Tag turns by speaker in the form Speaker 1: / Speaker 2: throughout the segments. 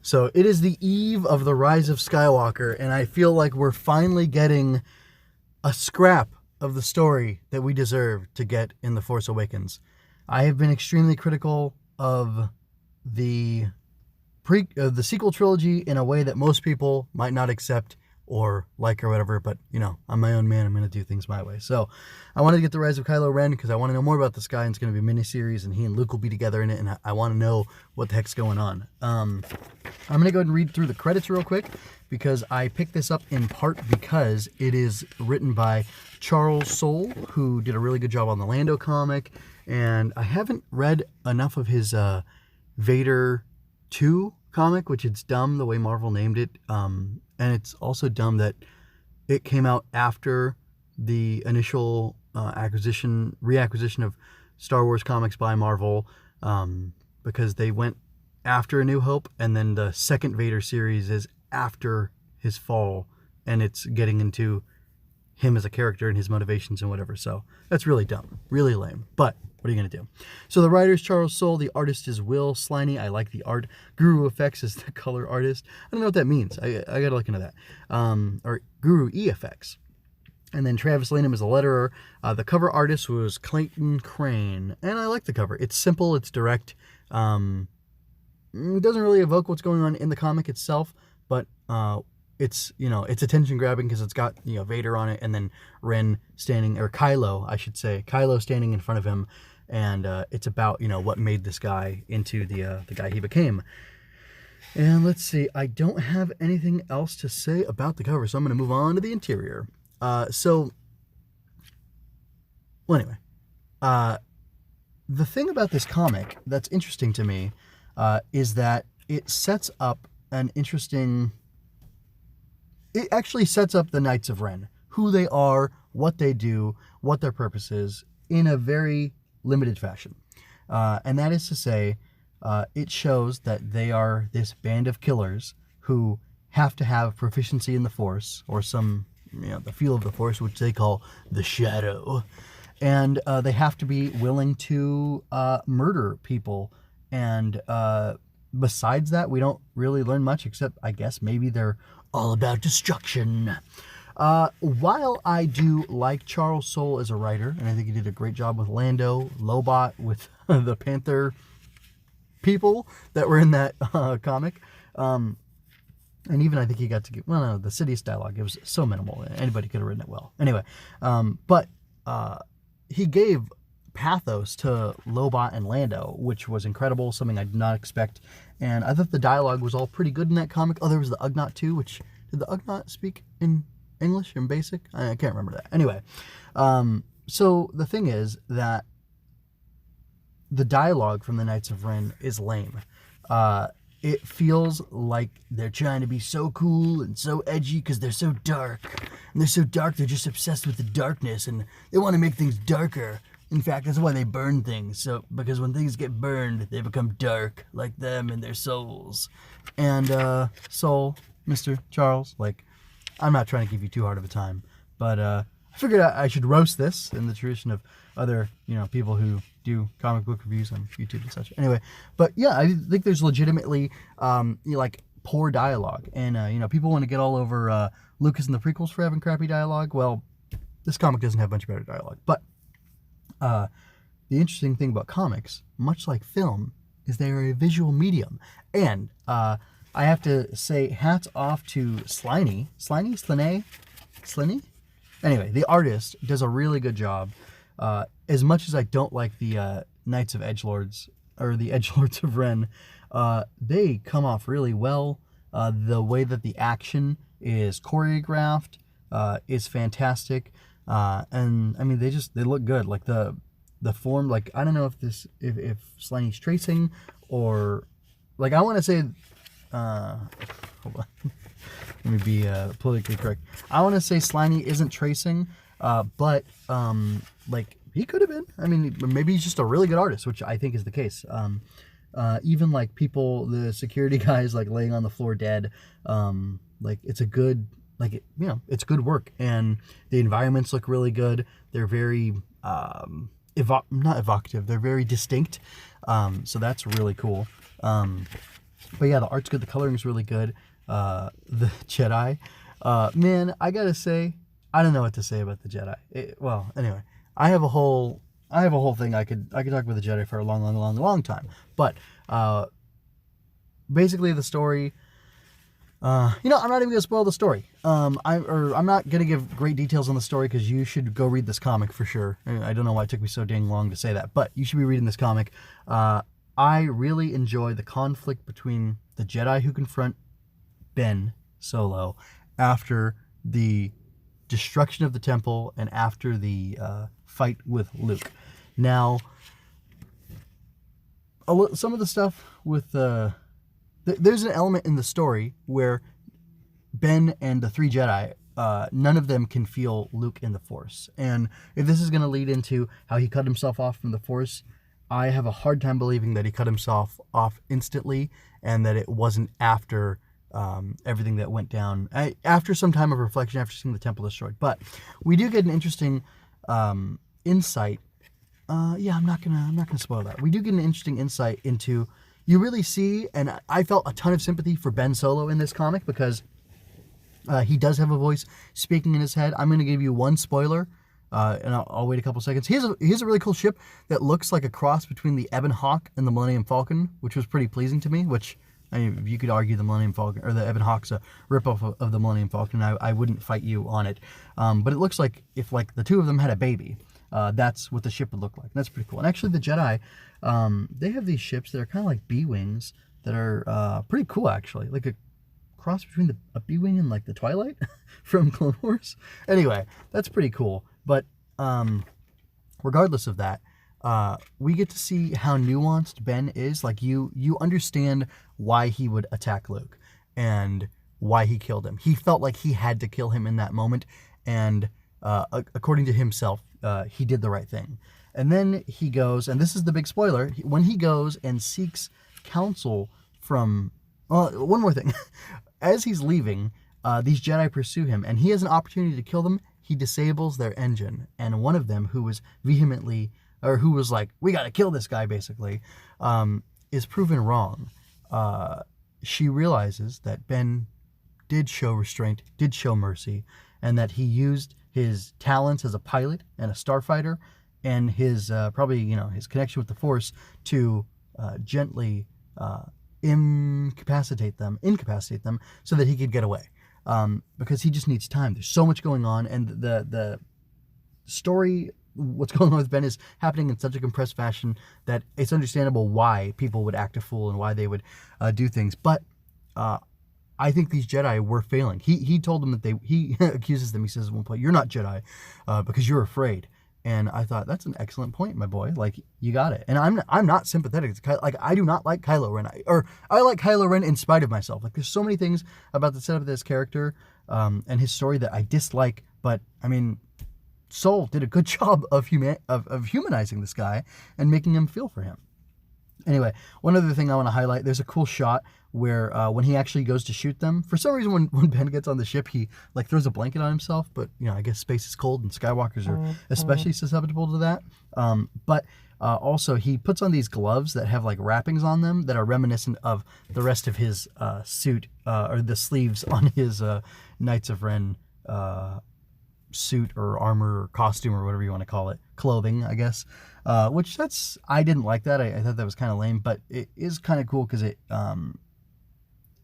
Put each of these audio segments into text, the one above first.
Speaker 1: So it is the eve of the Rise of Skywalker, and I feel like we're finally getting a scrap of the story that we deserve to get in The Force Awakens. I have been extremely critical of the sequel trilogy in a way that most people might not accept or like or whatever, but, you know, I'm my own man. I'm going to do things my way. So I wanted to get the Rise of Kylo Ren because I want to know more about this guy, and it's going to be a miniseries, and he and Luke will be together in it, and I want to know what the heck's going on. I'm going to go ahead and read through the credits real quick because I picked this up in part because it is written by Charles Soule, who did a really good job on the Lando comic, and I haven't read enough of his Vader 2 comic, which it's dumb the way Marvel named it, and it's also dumb that it came out after the initial reacquisition of Star Wars comics by Marvel, because they went after A New Hope, and then the second Vader series is after his fall, and it's getting into him as a character and his motivations and whatever. So that's really dumb, really lame, but what are you going to do? So the writer is Charles Soule. The artist is Will Sliney. I like the art. GURU-eFX is the color artist. I don't know what that means. I got to look into that. Or GURU-eFX. And then Travis Lanham is the letterer. The cover artist was Clayton Crane. And I like the cover. It's simple. It's direct. It doesn't really evoke what's going on in the comic itself, but it's, you know, it's attention grabbing because it's got, you know, Vader on it, and then Ren standing, or Kylo, I should say, Kylo standing in front of him, and it's about, you know, what made this guy into the guy he became. And let's see, I don't have anything else to say about the cover, so I'm going to move on to the interior. Well, anyway, the thing about this comic that's interesting to me is that it sets up an interesting... It actually sets up the Knights of Ren, who they are, what they do, what their purpose is, in a very limited fashion. And that is to say, it shows that they are this band of killers who have to have proficiency in the Force, or some, you know, the feel of the Force, which they call the Shadow. And they have to be willing to murder people. And besides that, we don't really learn much, except, I guess, maybe they're all about destruction. While I do like Charles Soule as a writer, and I think he did a great job with Lando, Lobot, with the Panther people that were in that comic, and even I think he got to get, well, no, the Sidious dialogue, it was so minimal, anybody could have written it well. Anyway, but he gave pathos to Lobot and Lando, which was incredible, something I did not expect. And I thought the dialogue was all pretty good in that comic. Oh, there was the Ugnaught too, which, did the Ugnaught speak in English, in basic? I can't remember that. Anyway, so the thing is that the dialogue from the Knights of Ren is lame. It feels like they're trying to be so cool and so edgy because they're so dark. And they're so dark, they're just obsessed with the darkness, and they want to make things darker. In fact, that's why they burn things. So, because when things get burned, they become dark, like them and their souls. And Soule, Mr. Charles, like, I'm not trying to give you too hard of a time, but I figured I should roast this in the tradition of other, you know, people who do comic book reviews on YouTube and such. Anyway, but yeah, I think there's legitimately, you know, like, poor dialogue. And, you know, people want to get all over Lucas and the prequels for having crappy dialogue. Well, this comic doesn't have much better dialogue, but the interesting thing about comics, much like film, is they are a visual medium. And I have to say hats off to Sliney. Anyway, the artist does a really good job. As much as I don't like the Knights of Edgelords, or the Edgelords of Ren, they come off really well. The way that the action is choreographed is fantastic. And I mean, they look good. Like the form, like, I don't know if Sliney's tracing, or, like, I want to say, hold on, let me be politically correct. I want to say Sliney isn't tracing, but like, he could have been. I mean, maybe he's just a really good artist, which I think is the case. Even like people, the security guys, like laying on the floor dead, like, it's a good, like, it, you know, it's good work, and the environments look really good. They're very not evocative, they're very distinct, so that's really cool. But yeah, the art's good. The coloring's really good. The Jedi, man, I gotta say, I don't know what to say about the Jedi. Well, anyway, I have a whole thing I could talk about the Jedi for a long time. But basically, the story. I'm not even gonna spoil the story. I'm not gonna give great details on the story because you should go read this comic for sure. I don't know why it took me so dang long to say that, but you should be reading this comic. I really enjoy the conflict between the Jedi who confront Ben Solo after the destruction of the temple and after the fight with Luke. Now, some of the stuff with there's an element in the story where Ben and the three Jedi, none of them can feel Luke in the Force. And if this is going to lead into how he cut himself off from the Force, I have a hard time believing that he cut himself off instantly and that it wasn't after everything that went down, after some time of reflection, after seeing the temple destroyed. But we do get an interesting insight. I'm not gonna spoil that. We do get an interesting insight into. You really see, and I felt a ton of sympathy for Ben Solo in this comic because he does have a voice speaking in his head. I'm going to give you one spoiler, and I'll wait a couple seconds. He has a really cool ship that looks like a cross between the Ebon Hawk and the Millennium Falcon, which was pretty pleasing to me, which, I mean, you could argue the Millennium Falcon, or the Ebon Hawk's a ripoff of the Millennium Falcon, and I wouldn't fight you on it. But it looks like if, like, the two of them had a baby, that's what the ship would look like. That's pretty cool. And actually, the Jedi, they have these ships that are kind of like B-Wings that are pretty cool, actually. Like a cross between a B-Wing and, like, the Twilight from Clone Wars. Anyway, that's pretty cool. But regardless of that, we get to see how nuanced Ben is. Like, you understand why he would attack Luke and why he killed him. He felt like he had to kill him in that moment, and according to himself, he did the right thing. And then he goes, and this is the big spoiler, when he goes and seeks counsel from... Well, one more thing. As he's leaving, these Jedi pursue him, and he has an opportunity to kill them. He disables their engine, and one of them, who was who was like, we gotta kill this guy, basically, is proven wrong. She realizes that Ben did show restraint, did show mercy, and that he used his talents as a pilot and a starfighter, and his his connection with the Force to gently incapacitate them so that he could get away, because he just needs time. There's so much going on, and the story, what's going on with Ben, is happening in such a compressed fashion that it's understandable why people would act a fool and why they would do things. But I think these Jedi were failing. He told them that he accuses them. He says at one point, "You're not Jedi because you're afraid." And I thought, that's an excellent point, my boy. Like, you got it. And I'm not sympathetic to Kylo. Like, I do not like Kylo Ren. I like Kylo Ren in spite of myself. Like, there's so many things about the setup of this character and his story that I dislike. But I mean, Soule did a good job of humanizing this guy and making him feel for him. Anyway, one other thing I want to highlight, there's a cool shot where when he actually goes to shoot them, for some reason when Ben gets on the ship, he like throws a blanket on himself, but I guess space is cold and Skywalkers are especially susceptible to that. But also he puts on these gloves that have like wrappings on them that are reminiscent of the rest of his suit, or the sleeves on his Knights of Ren suit or armor or costume or whatever you want to call it, clothing, I guess. Which I didn't like that. I thought that was kind of lame, but it is kind of cool because it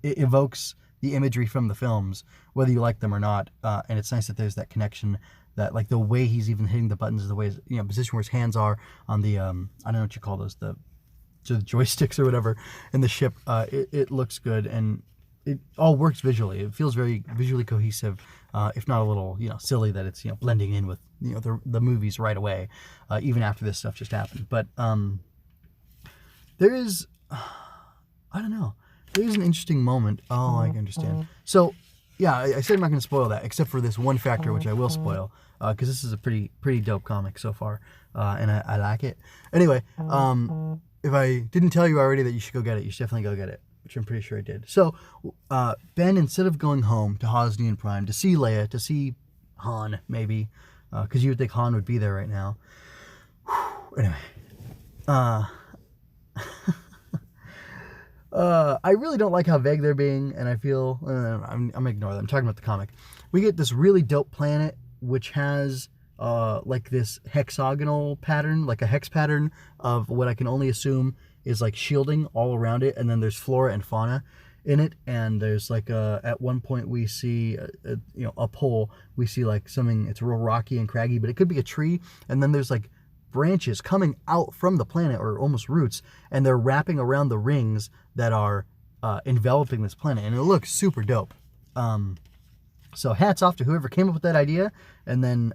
Speaker 1: evokes the imagery from the films, whether you like them or not. And it's nice that there's that connection, that like the way he's even hitting the buttons, the way position where his hands are on the I don't know what you call those, the joysticks or whatever in the ship. It looks good, and it all works visually. It feels very visually cohesive, if not a little silly that it's blending in with the movies right away, even after this stuff just happened. But there is, I don't know, there is an interesting moment. Oh, I can understand. So yeah, I said I'm not going to spoil that, except for this one factor, which I will spoil, because this is a pretty dope comic so far, and I like it. Anyway, if I didn't tell you already that you should go get it, you should definitely go get it, which I'm pretty sure I did. So Ben, instead of going home to Hosnian Prime to see Leia, to see Han, maybe, because you would think Han would be there right now. Anyway, I really don't like how vague they're being, and I feel I'm gonna ignore them. I'm talking about the comic. We get this really dope planet which has like this hexagonal pattern, like a hex pattern of what I can only assume is like shielding all around it, and then there's flora and fauna in it, and there's like at one point we see a pole, we see like something, it's real rocky and craggy, but it could be a tree, and then there's like branches coming out from the planet, or almost roots, and they're wrapping around the rings that are enveloping this planet, and it looks super dope. So hats off to whoever came up with that idea, and then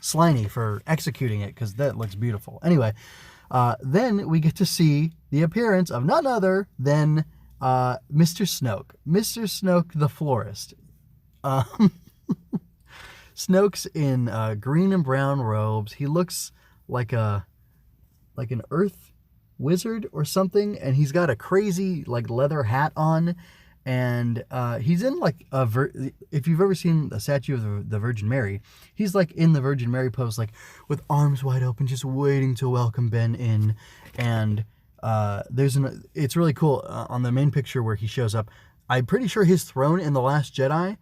Speaker 1: Sliney for executing it, because that looks beautiful. Anyway, then we get to see the appearance of none other than Mr. Snoke. Mr. Snoke the florist. Snoke's in green and brown robes. He looks like an earth wizard or something, and he's got a crazy like leather hat on, and he's in like if you've ever seen a statue of the Virgin Mary, he's like in the Virgin Mary pose, like with arms wide open, just waiting to welcome Ben in. And it's really cool on the main picture where he shows up. I'm pretty sure his throne in The Last Jedi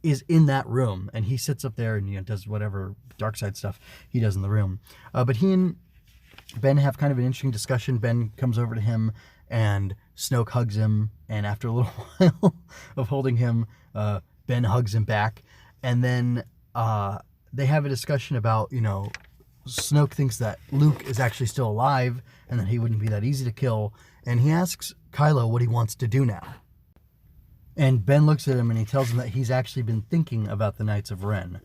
Speaker 1: is in that room, and he sits up there and does whatever dark side stuff he does in the room. But he and Ben have kind of an interesting discussion. Ben comes over to him, and Snoke hugs him, and after a little while of holding him, Ben hugs him back, and then they have a discussion about, Snoke thinks that Luke is actually still alive, and that he wouldn't be that easy to kill, and he asks Kylo what he wants to do now. And Ben looks at him and he tells him that he's actually been thinking about the Knights of Ren.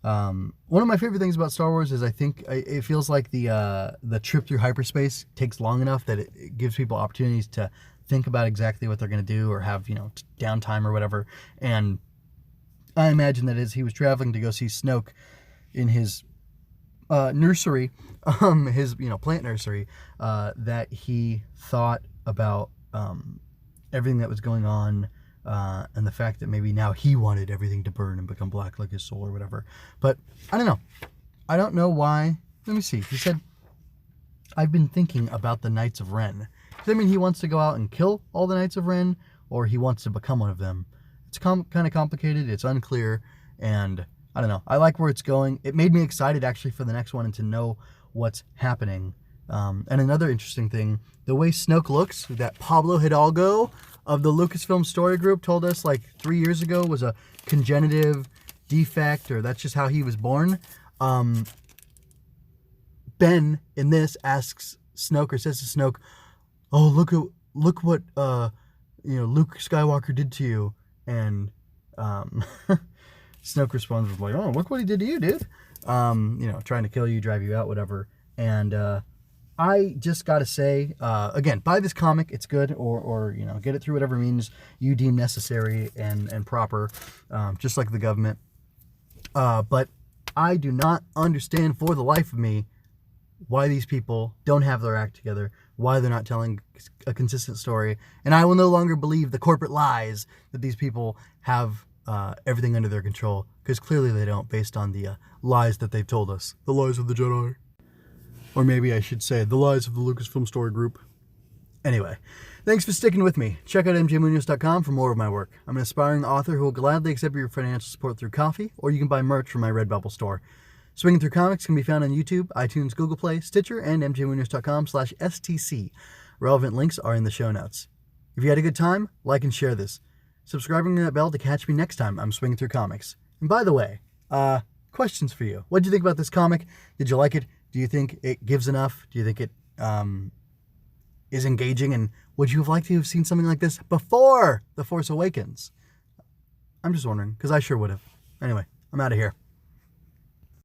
Speaker 1: One of my favorite things about Star Wars is I think it feels like the trip through hyperspace takes long enough that it gives people opportunities to think about exactly what they're going to do, or have, downtime or whatever. And I imagine that as he was traveling to go see Snoke in his nursery, his plant nursery, that he thought about everything that was going on, and the fact that maybe now he wanted everything to burn and become black like his soul or whatever. But I don't know. I don't know why. Let me see. He said, I've been thinking about the Knights of Ren. Does that mean he wants to go out and kill all the Knights of Ren, or he wants to become one of them? It's kind of complicated. It's unclear, and I don't know. I like where it's going. It made me excited actually for the next one and to know what's happening. And another interesting thing, the way Snoke looks, that Pablo Hidalgo of the Lucasfilm Story Group told us like 3 years ago was a congenitive defect, or that's just how he was born. Ben in this asks Snoke, or says to Snoke, "Oh, look what Luke Skywalker did to you." And Snoke responds with like, "Oh, look what he did to you, dude." Trying to kill you, drive you out, whatever. And I just gotta say, again, buy this comic. It's good, or get it through whatever means you deem necessary and proper, just like the government. But I do not understand for the life of me why these people don't have their act together, why they're not telling a consistent story, and I will no longer believe the corporate lies that these people have everything under their control, because clearly they don't, based on the lies that they've told us. The lies of the Jedi. Or maybe I should say, the lies of the Lucasfilm Story Group. Anyway, thanks for sticking with me. Check out mjmunoz.com for more of my work. I'm an aspiring author who will gladly accept your financial support through Ko-fi, or you can buy merch from my Redbubble store. Swinging Through Comics can be found on YouTube, iTunes, Google Play, Stitcher, and mjmunoz.com/STC. Relevant links are in the show notes. If you had a good time, like and share this. Subscribing to that bell to catch me next time I'm swinging through comics. And by the way, questions for you. What did you think about this comic? Did you like it? Do you think it gives enough? Do you think it is engaging? And would you have liked to have seen something like this before The Force Awakens? I'm just wondering, because I sure would have. Anyway, I'm out of here.